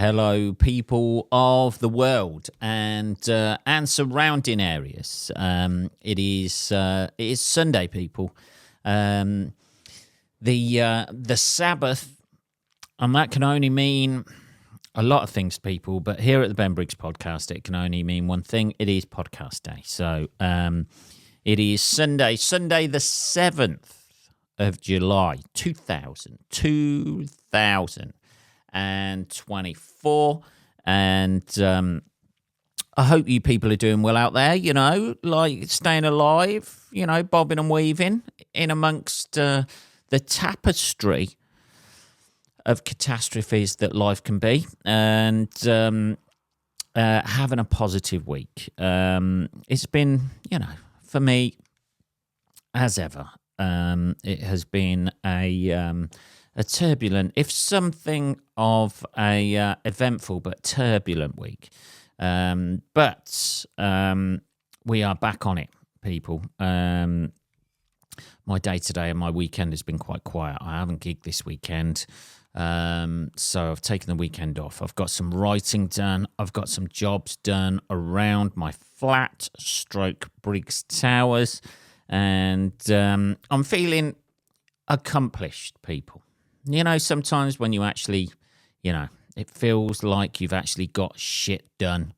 Hello, people of the world and surrounding areas. It is Sunday, people. The Sabbath, and that can only mean a lot of things, people. But here at the Briggs podcast, it can only mean one thing. It is podcast day. So it is Sunday the 7th of July, 2024, and I hope you people are doing well out there, like staying alive, bobbing and weaving in amongst the tapestry of catastrophes that life can be, and having a positive week. It's been, for me, as ever, it has been a turbulent, if something of a eventful but turbulent week. But we are back on it, people. My day today and my weekend has been quite quiet. I haven't gigged this weekend, so I've taken the weekend off. I've got some writing done. I've got some jobs done around my flat / Briggs Towers, and I'm feeling accomplished, people. Sometimes when you actually, it feels like you've actually got shit done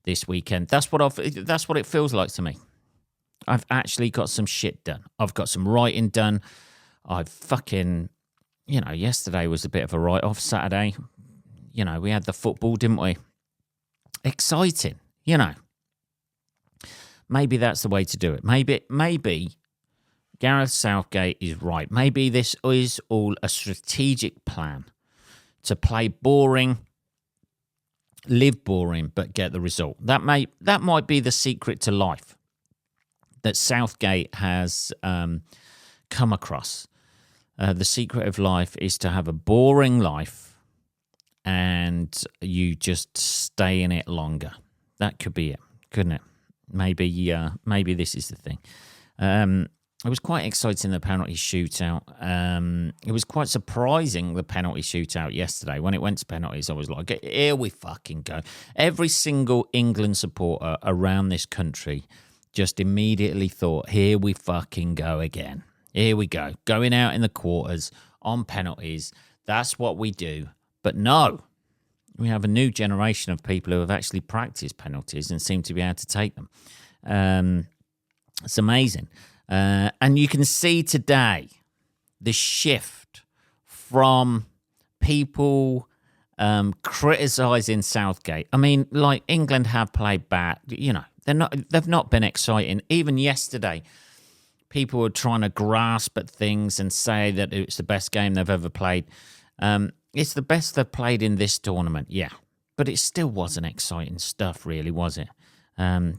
this weekend. That's what it feels like to me. I've actually got some shit done. I've got some writing done. I've fucking, yesterday was a bit of a write-off. Saturday, we had the football, didn't we? Exciting, Maybe that's the way to do it. Maybe Gareth Southgate is right. Maybe this is all a strategic plan to play boring, live boring, but get the result. That might be the secret to life that Southgate has come across. The secret of life is to have a boring life and you just stay in it longer. That could be it, couldn't it? Maybe this is the thing. It was quite exciting, the penalty shootout. It was quite surprising, the penalty shootout yesterday. When it went to penalties, I was like, here we fucking go. Every single England supporter around this country just immediately thought, here we fucking go again. Here we go. Going out in the quarters on penalties. That's what we do. But no, we have a new generation of people who have actually practiced penalties and seem to be able to take them. It's amazing. And you can see today the shift from people criticising Southgate. I mean, like, England have played bad. They've not been exciting. Even yesterday, people were trying to grasp at things and say that it's the best game they've ever played. It's the best they've played in this tournament, yeah. But it still wasn't exciting stuff, really, was it?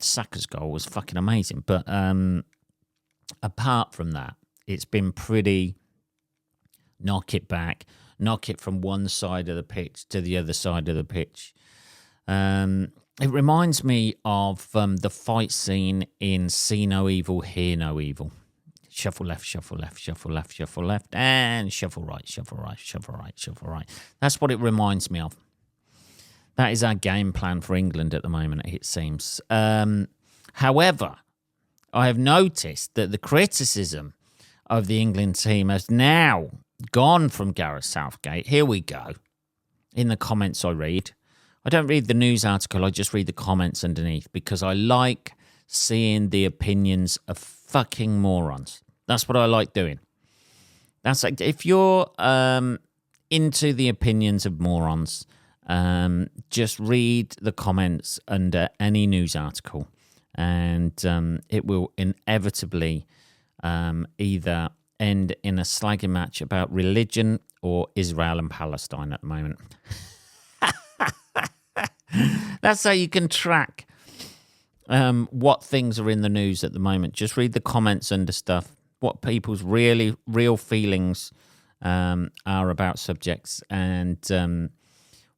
Saka's goal was fucking amazing. But apart from that, it's been pretty knock it back, knock it from one side of the pitch to the other side of the pitch. It reminds me of the fight scene in See No Evil, Hear No Evil. Shuffle left, shuffle left, shuffle left, shuffle left, and shuffle right, shuffle right, shuffle right, shuffle right. That's what it reminds me of. That is our game plan for England at the moment, it seems. However, I have noticed that the criticism of the England team has now gone from Gareth Southgate. Here we go. In the comments I read. I don't read the news article, I just read the comments underneath because I like seeing the opinions of fucking morons. That's what I like doing. That's like, if you're into the opinions of morons, just read the comments under any news article, and it will inevitably either end in a slagging match about religion or Israel and Palestine at the moment. That's how you can track what things are in the news at the moment. Just read the comments under stuff, what people's real feelings are about subjects, and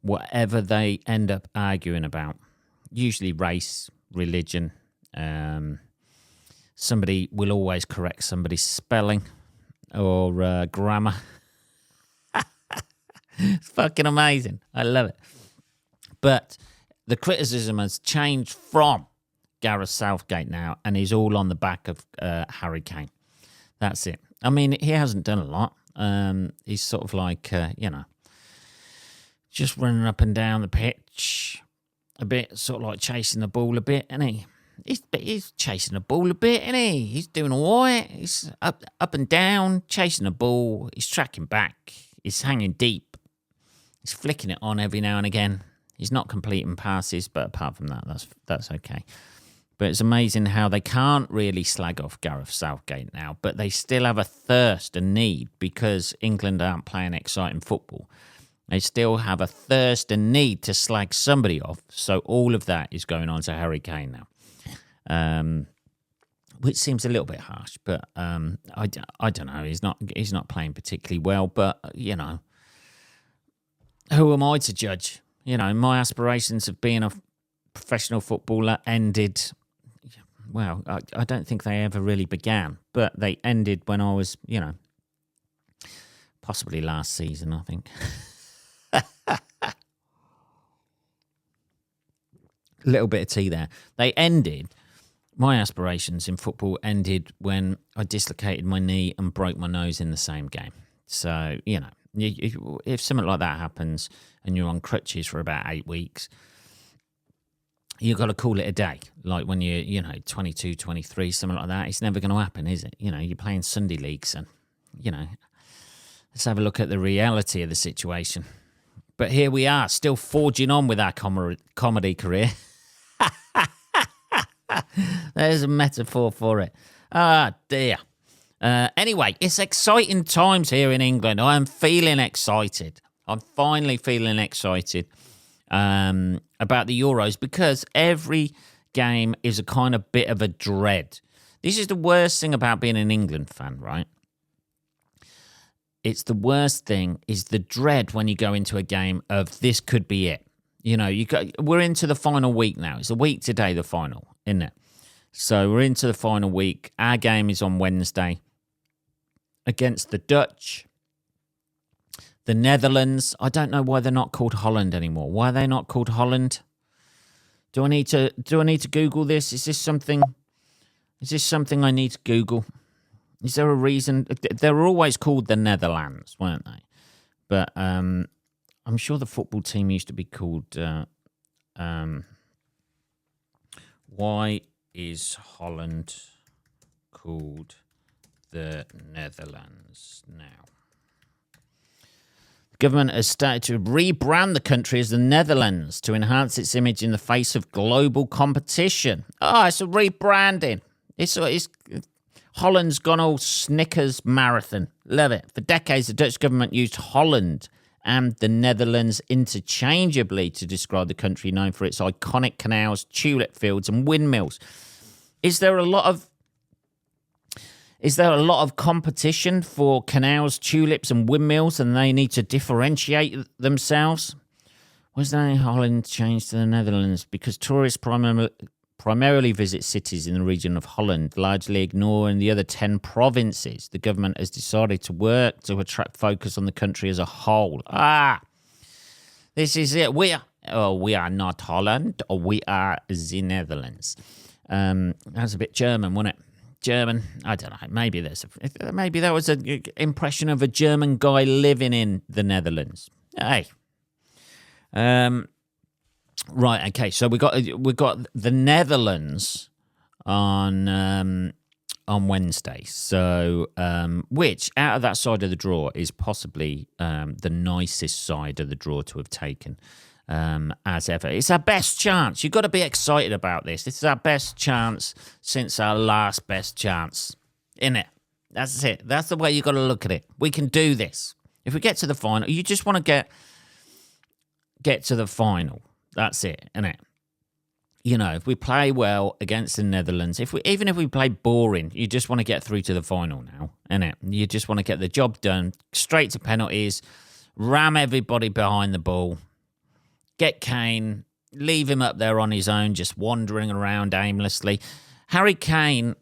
whatever they end up arguing about, usually race, religion. Somebody will always correct somebody's spelling or grammar. It's fucking amazing. I love it. But the criticism has changed from Gareth Southgate now, and he's all on the back of Harry Kane. That's it. I mean, he hasn't done a lot. He's sort of like, just running up and down the pitch a bit, sort of like chasing the ball a bit, isn't he? He's chasing the ball a bit, isn't he? He's doing all right. He's up and down, chasing the ball. He's tracking back. He's hanging deep. He's flicking it on every now and again. He's not completing passes, but apart from that, that's okay. But it's amazing how they can't really slag off Gareth Southgate now, but they still have a thirst and need because England aren't playing exciting football. They still have a thirst and need to slag somebody off. So all of that is going on to Harry Kane now, which seems a little bit harsh. But I don't know. He's not playing particularly well. But you know, who am I to judge? You know, my aspirations of being a professional footballer ended. Well, I don't think they ever really began, but they ended when I was, you know, possibly last season, I think. A little bit of tea there. My aspirations in football ended when I dislocated my knee and broke my nose in the same game. So, you know, if something like that happens and you're on crutches for about 8 weeks, you've got to call it a day. Like when you're, 22, 23, something like that. It's never going to happen, is it? You know, you're playing Sunday League, so, let's have a look at the reality of the situation. But here we are, still forging on with our comedy career. There's a metaphor for it. Ah, dear. Anyway, it's exciting times here in England. I am feeling excited. I'm finally feeling excited about the Euros because every game is a kind of bit of a dread. This is the worst thing about being an England fan, right? It's the worst thing is the dread when you go into a game of this could be it. You know, we're into the final week now. It's a week today, the final, isn't it? So we're into the final week. Our game is on Wednesday against the Dutch. The Netherlands, I don't know why they're not called Holland anymore. Why are they not called Holland? Do I need to Google this? Is this something I need to Google? Is there a reason? They were always called the Netherlands, weren't they? But I'm sure the football team used to be called... why is Holland called the Netherlands now? The government has started to rebrand the country as the Netherlands to enhance its image in the face of global competition. Oh, it's a rebranding. It's Holland's gone all Snickers marathon. Love it. For decades, the Dutch government used Holland and the Netherlands interchangeably to describe the country known for its iconic canals, tulip fields, and windmills. Is there a lot of competition for canals, tulips, and windmills, and they need to differentiate themselves? Was there Holland changed to the Netherlands? Because tourists primarily visit cities in the region of Holland, largely ignoring the other 10 provinces. The government has decided to work to attract focus on the country as a whole. This is it. We are not Holland, or we are the Netherlands. That's a bit German, wasn't it? German, I don't know. Maybe that was an impression of a German guy living in the Netherlands. Hey. Right, okay. So we got the Netherlands on Wednesday. So which out of that side of the draw is possibly the nicest side of the draw to have taken as ever. It's our best chance. You've got to be excited about this. This is our best chance since our last best chance, isn't it? That's it. That's the way you've got to look at it. We can do this. If we get to the final, you just want to get to the final. That's it, isn't it? You know, if we play well against the Netherlands, even if we play boring, you just want to get through to the final now, innit? You just want to get the job done, straight to penalties, ram everybody behind the ball, get Kane, leave him up there on his own, just wandering around aimlessly. Harry Kane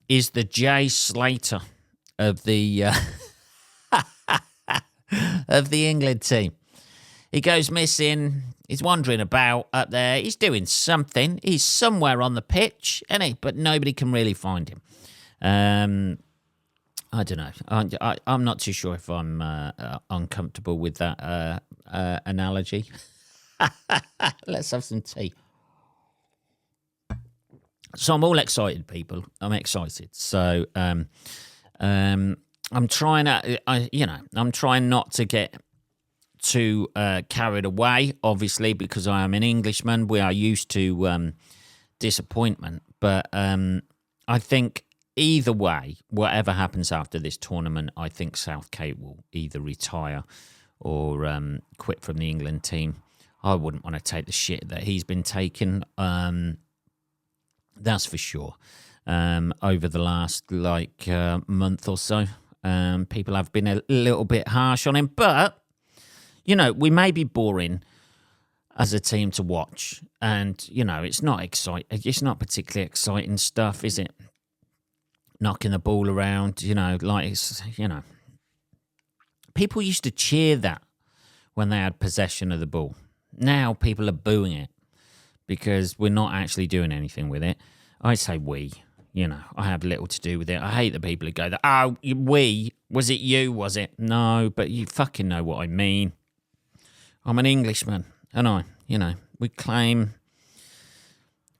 is the Jay Slater of the of the England team. He goes missing. He's wandering about up there. He's doing something. He's somewhere on the pitch, isn't he? But nobody can really find him. I don't know. I'm not too sure if I'm uncomfortable with that analogy. Let's have some tea. So I'm all excited, people. I'm excited. So I'm trying I'm trying not to get too carried away, obviously, because I am an Englishman. We are used to disappointment. But I think either way, whatever happens after this tournament, I think Southgate will either retire or quit from the England team. I wouldn't want to take the shit that he's been taking. That's for sure. Over the last month or so, people have been a little bit harsh on him. But, we may be boring as a team to watch. And, it's not exciting. It's not particularly exciting stuff, is it? Knocking the ball around, People used to cheer that when they had possession of the ball. Now people are booing it because we're not actually doing anything with it. I say we, I have little to do with it. I hate the people who go, we, was it you, was it? No, but you fucking know what I mean. I'm an Englishman, and we claim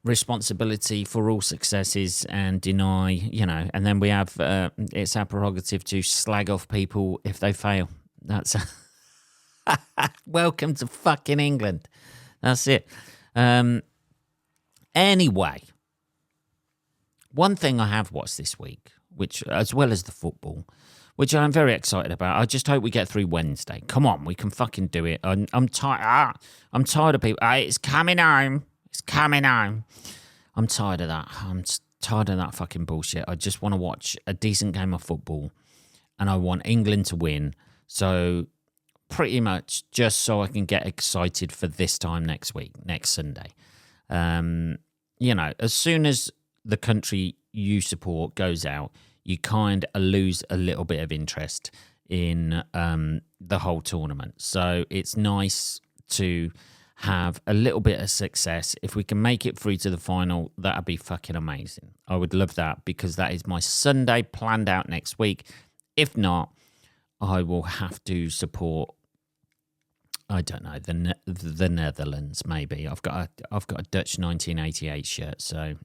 responsibility for all successes and deny, and then we have, it's our prerogative to slag off people if they fail. That's welcome to fucking England. That's it. Anyway, one thing I have watched this week, which, as well as the football, which I'm very excited about. I just hope we get through Wednesday. Come on, we can fucking do it. I'm tired. I'm tired of people. It's coming home. It's coming home. I'm tired of that. I'm tired of that fucking bullshit. I just want to watch a decent game of football, and I want England to win. So pretty much just so I can get excited for this time next week, next Sunday. As soon as the country you support goes out, you kind of lose a little bit of interest in the whole tournament. So it's nice to have a little bit of success. If we can make it through to the final, that'd be fucking amazing. I would love that because that is my Sunday planned out next week. If not, I will have to support, I don't know, the Netherlands maybe. I've got a Dutch 1988 shirt, so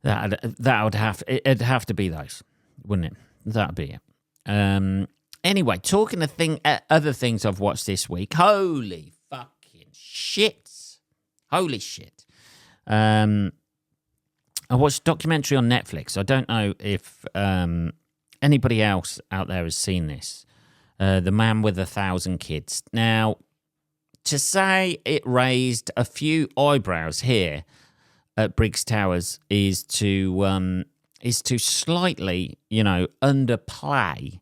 it'd have to be those, wouldn't it? That'd be it. Anyway, talking of other things I've watched this week. Holy fucking shit! Holy shit! I watched a documentary on Netflix. I don't know if anybody else out there has seen this. The Man with 1,000 Kids. Now, to say it raised a few eyebrows here at Briggs Towers is to slightly, underplay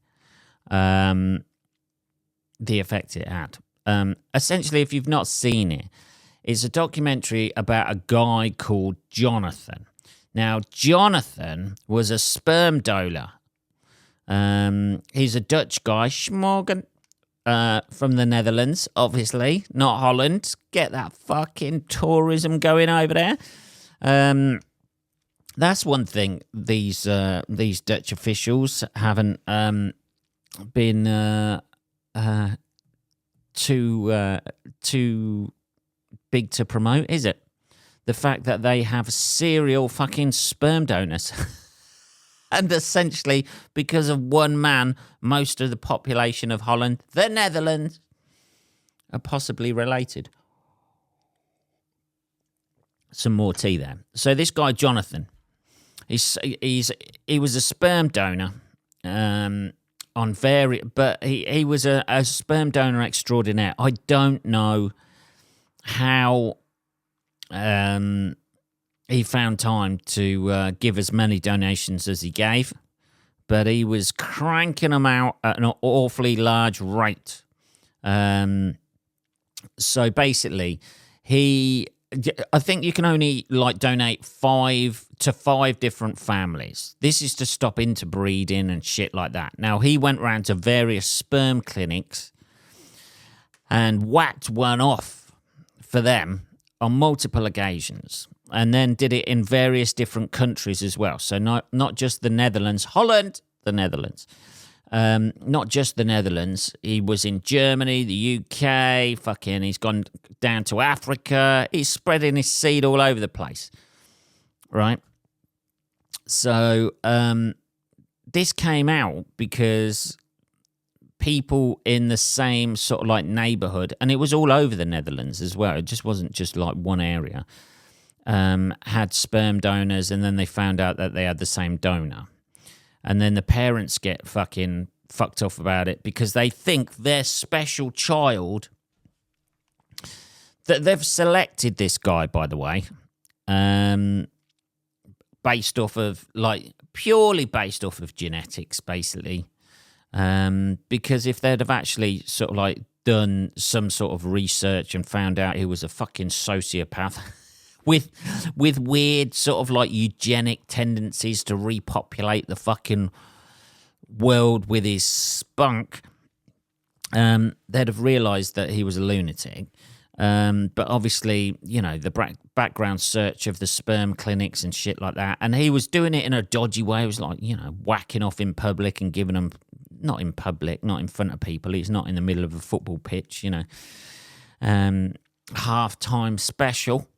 the effect it had. Essentially, if you've not seen it, it's a documentary about a guy called Jonathan. Now, Jonathan was a sperm donor. He's a Dutch guy, Schmorgen, from the Netherlands, obviously, not Holland. Get that fucking tourism going over there. That's one thing these Dutch officials haven't been too big to promote, is it? The fact that they have serial fucking sperm donors. And essentially, because of one man, most of the population of Holland, the Netherlands, are possibly related. Some more tea there. So this guy, Jonathan, he was a sperm donor but he was a sperm donor extraordinaire. I don't know how he found time to give as many donations as he gave, but he was cranking them out at an awfully large rate. So basically, I think you can only donate 5 to 5 different families. This is to stop interbreeding and shit like that. Now, he went around to various sperm clinics and whacked one off for them on multiple occasions, and then did it in various different countries as well. So not just the Netherlands, Holland, the Netherlands. Not just the Netherlands. He was in Germany, the UK, he's gone down to Africa. He's spreading his seed all over the place, right? So this came out because people in the same sort of like neighborhood, and it was all over the Netherlands as well. It just wasn't just like one area, had sperm donors, and then they found out that they had the same donor. And then the parents get fucking fucked off about it because they think their special child, that they've selected this guy, by the way, based off of, like, purely based off of genetics, basically. Because if they'd have actually sort of like done some sort of research and found out he was a fucking sociopath with weird sort of like eugenic tendencies to repopulate the fucking world with his spunk, they'd have realised that he was a lunatic. But obviously, you know, the background search of the sperm clinics and shit like that, and he was doing it in a dodgy way. It was like, you know, whacking off in public and giving them, not in public, not in front of people. He's not in the middle of a football pitch, you know, half-time special.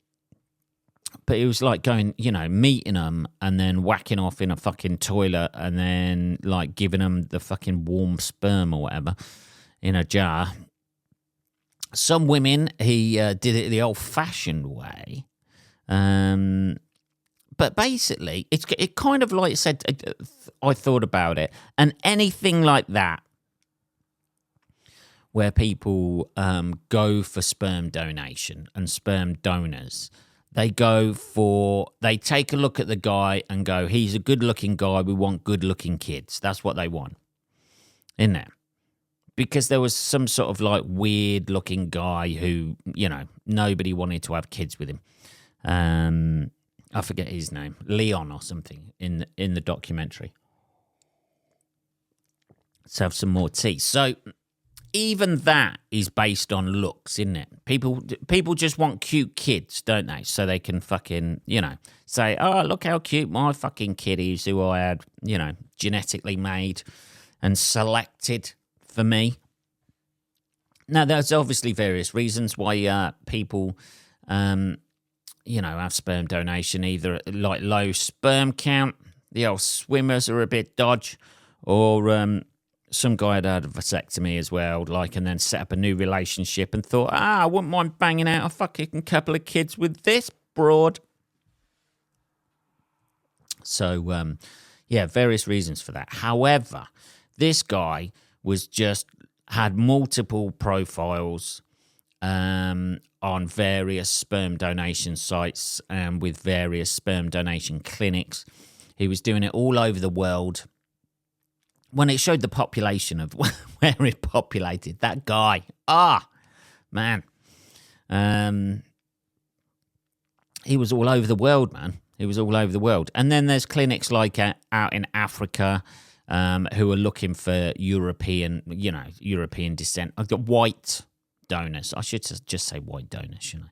But it was like going, you know, meeting them and then whacking off in a fucking toilet and then like giving them the fucking warm sperm or whatever in a jar. Some women, he did it the old-fashioned way. But basically, it kind of like said, I thought about it, and anything like that where people go for sperm donation and sperm donors, they take a look at the guy and go, he's a good-looking guy, we want good-looking kids. That's what they want, isn't it? Because there was some sort of like weird-looking guy who, you know, nobody wanted to have kids with him. I forget his name, Leon or something in the documentary. Let's have some more tea. So even that is based on looks, isn't it? People just want cute kids, don't they? So they can fucking, you know, say, oh, look how cute my fucking kid is, who I had, you know, genetically made and selected for me. Now, there's obviously various reasons why people, you know, have sperm donation, either like low sperm count, the old swimmers are a bit dodge, or some guy had a vasectomy as well, like, and then set up a new relationship and thought, I wouldn't mind banging out a fucking couple of kids with this broad. So, yeah, various reasons for that. However, this guy had multiple profiles on various sperm donation sites and with various sperm donation clinics. He was doing it all over the world. When it showed the population of where it populated, that guy, man. He was all over the world, man. He was all over the world. And then there's clinics like out in Africa who are looking for European descent. I've got white donors. I should just say white donors, shouldn't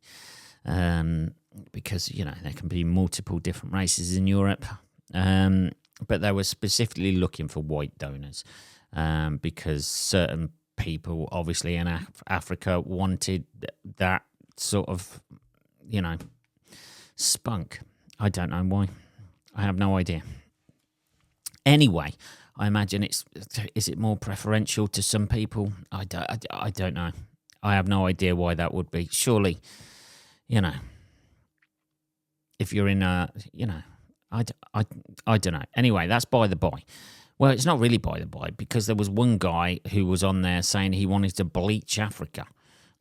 I? Because, you know, there can be multiple different races in Europe. But they were specifically looking for white donors because certain people, obviously in Africa, wanted that sort of, you know, spunk. I don't know why. I have no idea. Anyway, I imagine is it more preferential to some people? I don't know. I have no idea why that would be. Surely, you know, if you're in a, you know, I don't know. Anyway, that's by the by. Well, it's not really by the by because there was one guy who was on there saying he wanted to bleach Africa.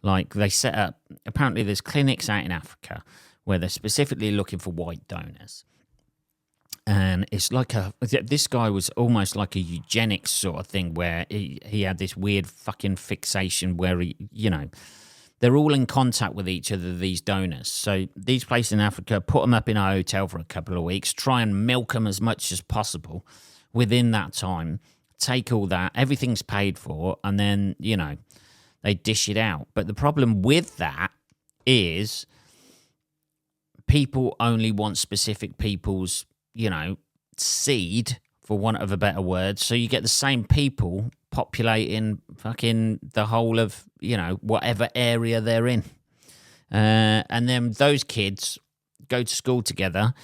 Like, they set up, apparently there's clinics out in Africa where they're specifically looking for white donors. And it's like this guy was almost like a eugenics sort of thing where he had this weird fucking fixation where he, you know, they're all in contact with each other, these donors. So these places in Africa, put them up in a hotel for a couple of weeks, try and milk them as much as possible within that time, take all that, everything's paid for, and then, you know, they dish it out. But the problem with that is people only want specific people's, seed, for want of a better word. So you get the same people populating fucking the whole of, whatever area they're in. And then those kids go to school together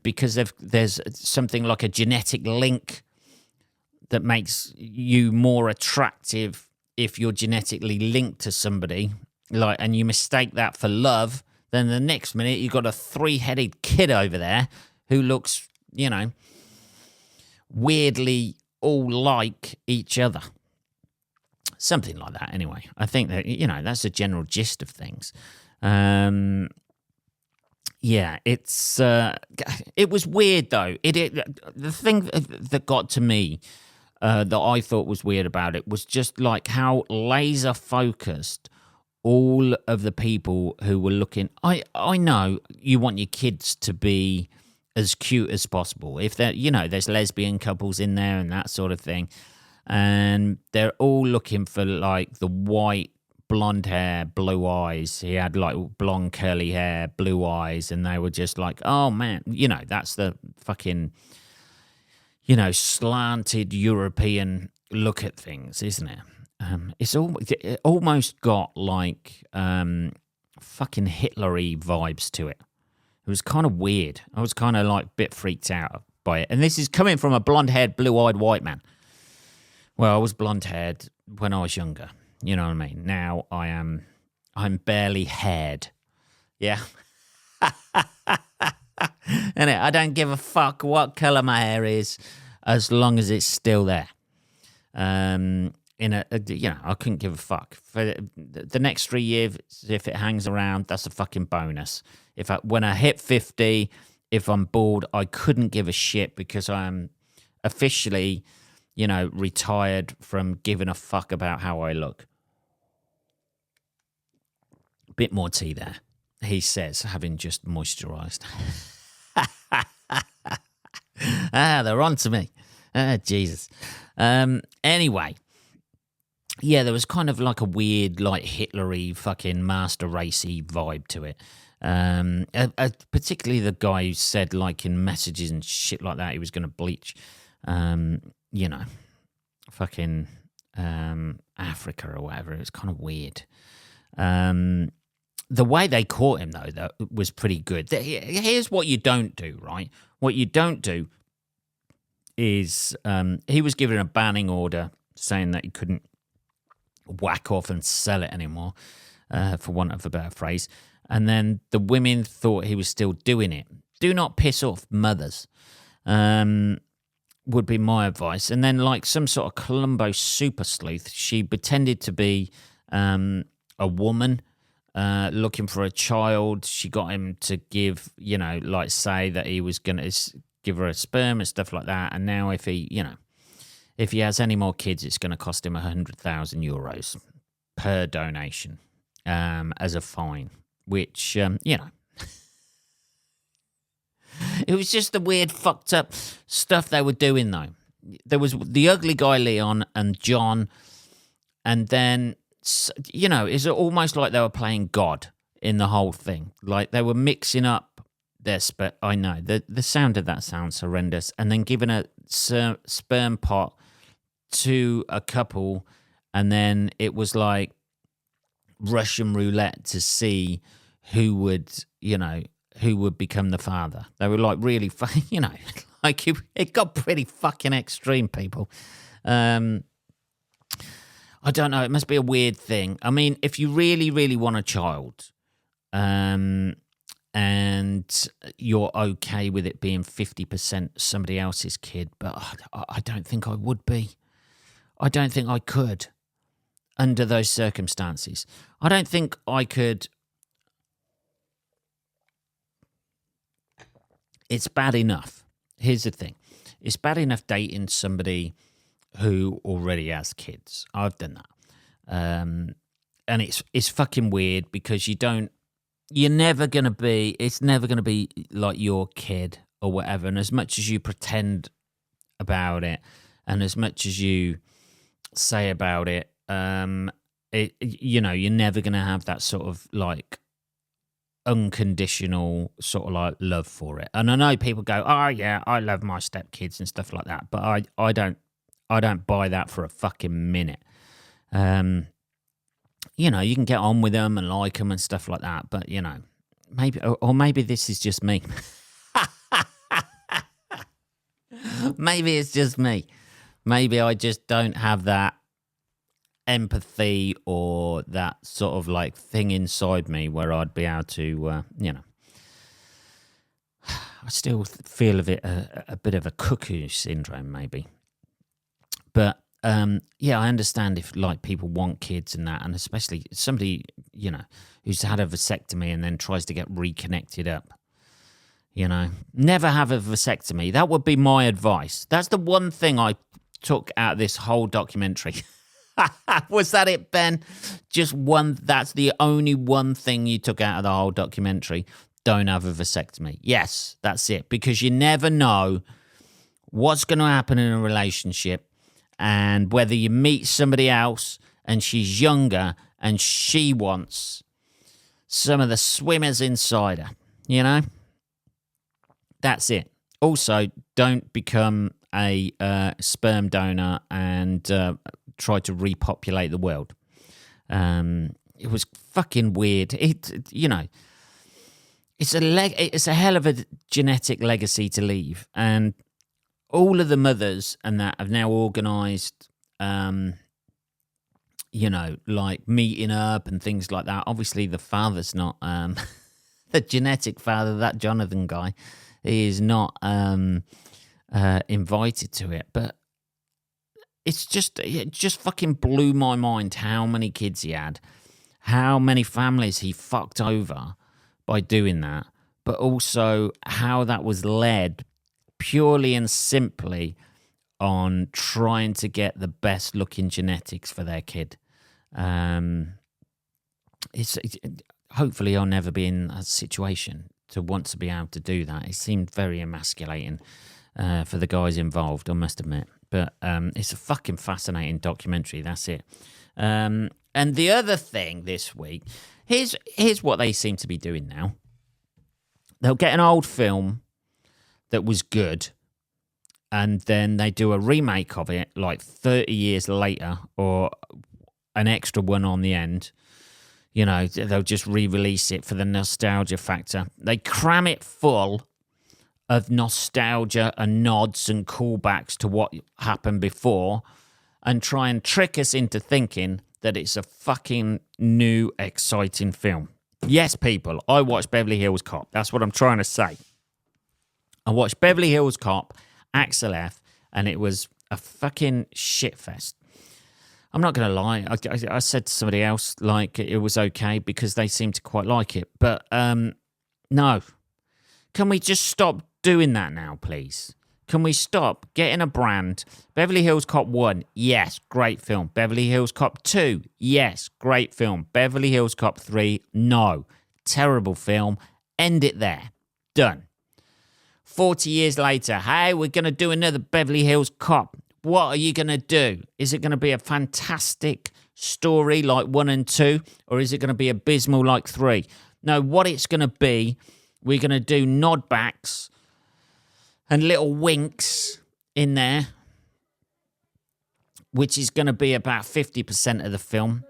because there's something like a genetic link that makes you more attractive if you're genetically linked to somebody, and you mistake that for love. Then the next minute you've got a 3-headed kid over there who looks, weirdly all like each other. Something like that, anyway. I think that, that's the general gist of things. Yeah, it was weird, though. The thing that got to me, that I thought was weird about it, was just like how laser focused all of the people who were looking. I know you want your kids to be as cute as possible. If they're, there's lesbian couples in there and that sort of thing, and they're all looking for like the white, blonde hair, blue eyes. He had like blonde curly hair, blue eyes, and they were just like, oh man, that's the fucking, slanted European look at things, isn't it? It almost got like fucking Hitler-y vibes to it. It was kind of weird. I was kind of like a bit freaked out by it. And this is coming from a blonde-haired, blue-eyed white man. Well, I was blonde-haired when I was younger. You know what I mean? Now I'm barely haired. Yeah. And I don't give a fuck what colour my hair is as long as it's still there. I couldn't give a fuck. For the next 3 years, if it hangs around, that's a fucking bonus. When I hit 50, if I'm bald, I couldn't give a shit because I'm officially, retired from giving a fuck about how I look. Bit more tea there, he says, having just moisturised. They're on to me. Jesus. Anyway. Yeah, there was kind of like a weird, like Hitler-y, fucking master racy vibe to it. Particularly the guy who said, like, in messages and shit like that, he was going to bleach, fucking Africa or whatever. It was kind of weird. The way they caught him, though, was pretty good. Here's what you don't do, right? What you don't do is he was given a banning order saying that he couldn't whack off and sell it anymore, for want of a better phrase. And then the women thought he was still doing it. Do not piss off mothers, would be my advice. And then, like some sort of Columbo super sleuth, she pretended to be a woman looking for a child. She got him to give, say that he was going to give her a sperm and stuff like that. And now if he has any more kids, it's going to cost him 100,000 euros per donation as a fine, which, it was just the weird, fucked up stuff they were doing, though. There was the ugly guy, Leon, and John, and then, it's almost like they were playing God in the whole thing. Like they were mixing up I know, the sound of that sounds horrendous, and then giving a sperm pot to a couple, and then it was like Russian roulette to see who would become the father. They were like really, like it got pretty fucking extreme, people. I don't know. It must be a weird thing. I mean, if you really, really want a child, and you're okay with it being 50% somebody else's kid, but I don't think I would be. I don't think I could under those circumstances. I don't think I could. It's bad enough. Here's the thing. It's bad enough dating somebody who already has kids. I've done that. And it's fucking weird because it's never going to be like your kid or whatever. And as much as you pretend about it and as much as you say about it, you're never going to have that sort of like unconditional sort of like love for it. And I know people go, oh yeah, I love my stepkids and stuff like that, but I don't buy that for a fucking minute. You can get on with them and like them and stuff like that, but maybe this is just me. Maybe it's just me. Maybe I just don't have that empathy or that sort of like thing inside me where I'd be able to, I still feel of it a bit of a cuckoo syndrome, maybe. But yeah, I understand if like people want kids and that, and especially somebody who's had a vasectomy and then tries to get reconnected up. Never have a vasectomy. That would be my advice. That's the one thing I took out of this whole documentary. Was that it, Ben? Just one. That's the only one thing you took out of the whole documentary. Don't have a vasectomy. Yes, that's it. Because you never know what's going to happen in a relationship, and whether you meet somebody else and she's younger and she wants some of the swimmers inside her. That's it. Also, don't become a sperm donor and try to repopulate the world. It was fucking weird. It's a hell of a genetic legacy to leave, and all of the mothers and that have now organised, like meeting up and things like that. Obviously, the father's not the genetic father. That Jonathan guy, he is not invited to it, but. It just fucking blew my mind how many kids he had, how many families he fucked over by doing that, but also how that was led purely and simply on trying to get the best looking genetics for their kid. Hopefully I'll never be in a situation to want to be able to do that. It seemed very emasculating for the guys involved, I must admit. But it's a fucking fascinating documentary, that's it. And the other thing this week, here's what they seem to be doing now. They'll get an old film that was good, and then they do a remake of it like 30 years later, or an extra one on the end. They'll just re-release it for the nostalgia factor. They cram it full of nostalgia and nods and callbacks to what happened before, and try and trick us into thinking that it's a fucking new, exciting film. Yes, people, I watched Beverly Hills Cop. That's what I'm trying to say. I watched Beverly Hills Cop, Axel F, and it was a fucking shitfest. I'm not going to lie. I said to somebody else, like, it was okay because they seemed to quite like it. But no. Can we just stop doing that now, please? Can we stop getting a brand? Beverly Hills Cop 1, yes, great film. Beverly Hills Cop 2, yes, great film. Beverly Hills Cop 3, no, terrible film. End it there. Done. 40 years later, hey, we're going to do another Beverly Hills Cop. What are you going to do? Is it going to be a fantastic story like 1 and 2, or is it going to be abysmal like 3? No, what it's going to be, we're going to do nodbacks and little winks in there, which is going to be about 50% of the film.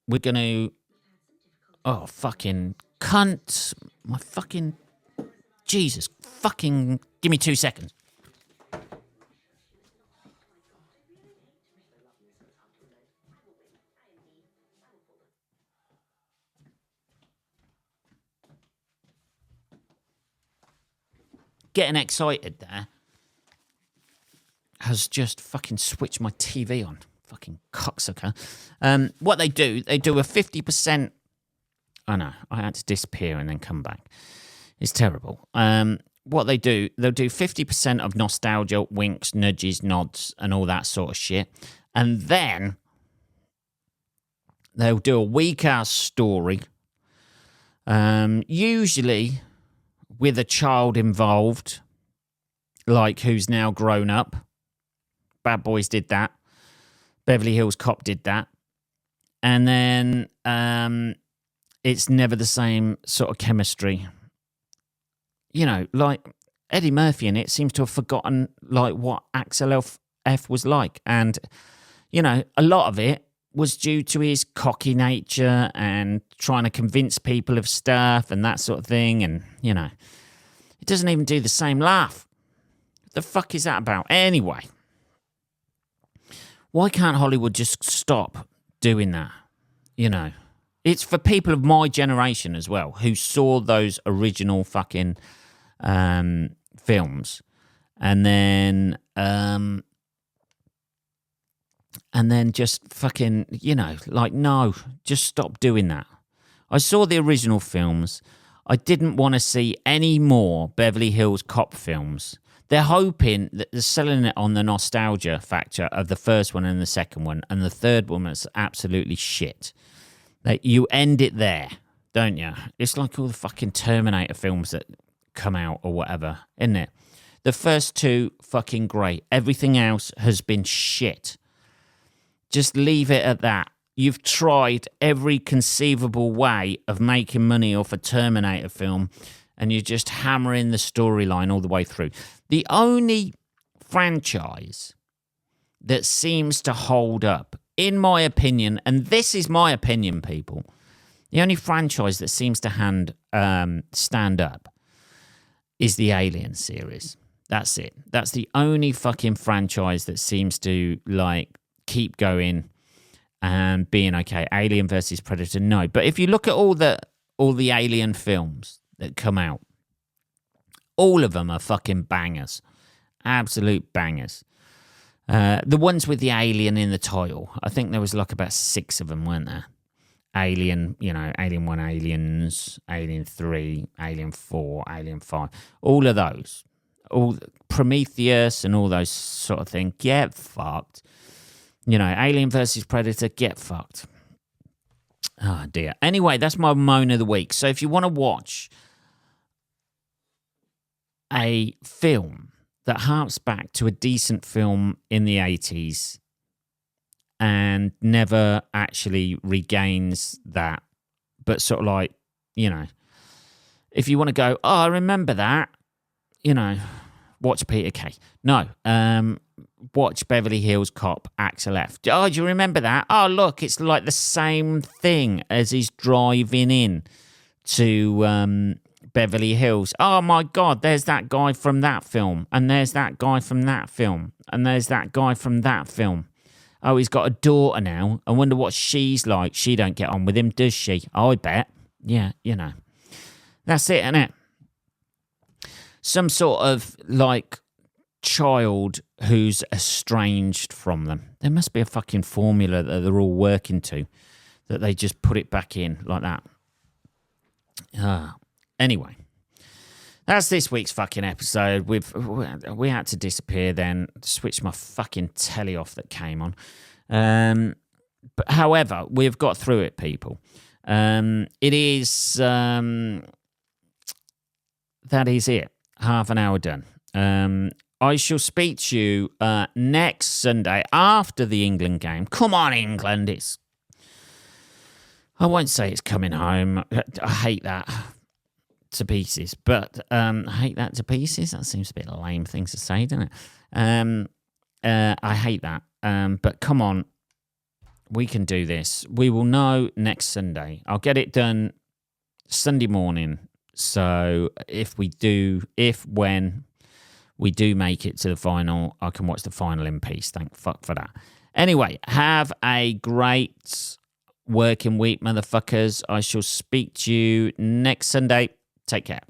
We're going to... Oh, fucking cunt. My fucking... Jesus, fucking... Give me 2 seconds. Getting excited there has just fucking switched my TV on. Fucking cocksucker. What they do a 50%... Oh no, I had to disappear and then come back. It's terrible. What they do, they'll do 50% of nostalgia, winks, nudges, nods, and all that sort of shit. And then they'll do a weak-ass story, usually with a child involved, like who's now grown up. Bad Boys did that. Beverly Hills Cop did that. And then it's never the same sort of chemistry. You know, like Eddie Murphy in it seems to have forgotten like what Axel F was like. And, you know, a lot of it was due to his cocky nature and trying to convince people of stuff and that sort of thing. And, you know, it doesn't even do the same laugh. What the fuck is that about? Anyway, why can't Hollywood just stop doing that? You know, it's for people of my generation as well, who saw those original fucking films and then just fucking, you know, like, no, just stop doing that. I saw the original films. I didn't want to see any more Beverly Hills Cop films. They're hoping that they're selling it on the nostalgia factor of the first one and the second one, and the third one was absolutely shit. Like, you end it there, don't you? It's like all the fucking Terminator films that come out or whatever, isn't it? The first two, fucking great. Everything else has been shit. Just leave it at that. You've tried every conceivable way of making money off a Terminator film, and you're just hammering the storyline all the way through. The only franchise that seems to hold up, in my opinion, and this is my opinion, people, the only franchise that seems to stand up is the Alien series. That's it. That's the only fucking franchise that seems to, like, keep going and being okay. Alien versus Predator, no. But if you look at all the Alien films that come out, all of them are fucking bangers. Absolute bangers. The ones with the alien in the title, I think there was like about 6 of them, weren't there? Alien, you know, Alien 1, Aliens, Alien 3, Alien 4, Alien 5. All of those. All Prometheus and all those sort of things. Get fucked. You know, Alien versus Predator, get fucked. Oh, dear. Anyway, that's my moan of the week. So if you want to watch a film that harks back to a decent film in the 80s and never actually regains that, but sort of like, you know, if you want to go, oh, I remember that, you know, watch Peter Kay. No, watch Beverly Hills Cop, Axel F. Oh, do you remember that? Oh, look, it's like the same thing as he's driving in to Beverly Hills. Oh, my God, there's that guy from that film. And there's that guy from that film. And there's that guy from that film. Oh, he's got a daughter now. I wonder what she's like. She don't get on with him, does she? Oh, I bet. Yeah, you know. That's it, isn't it? Some sort of, like, child who's estranged from them. There must be a fucking formula that they're all working to, that they just put it back in like that. Anyway, that's this week's fucking episode. We had to disappear then, switch my fucking telly off that came on. But however, we've got through it, people. It is that is it. Half an hour done. I shall speak to you next Sunday after the England game. Come on, England! I won't say it's coming home. I hate that to pieces, but I hate that to pieces. That seems a bit of a lame thing to say, doesn't it? I hate that. But come on, we can do this. We will know next Sunday. I'll get it done Sunday morning. So when we do make it to the final, I can watch the final in peace. Thank fuck for that. Anyway, have a great working week, motherfuckers. I shall speak to you next Sunday. Take care.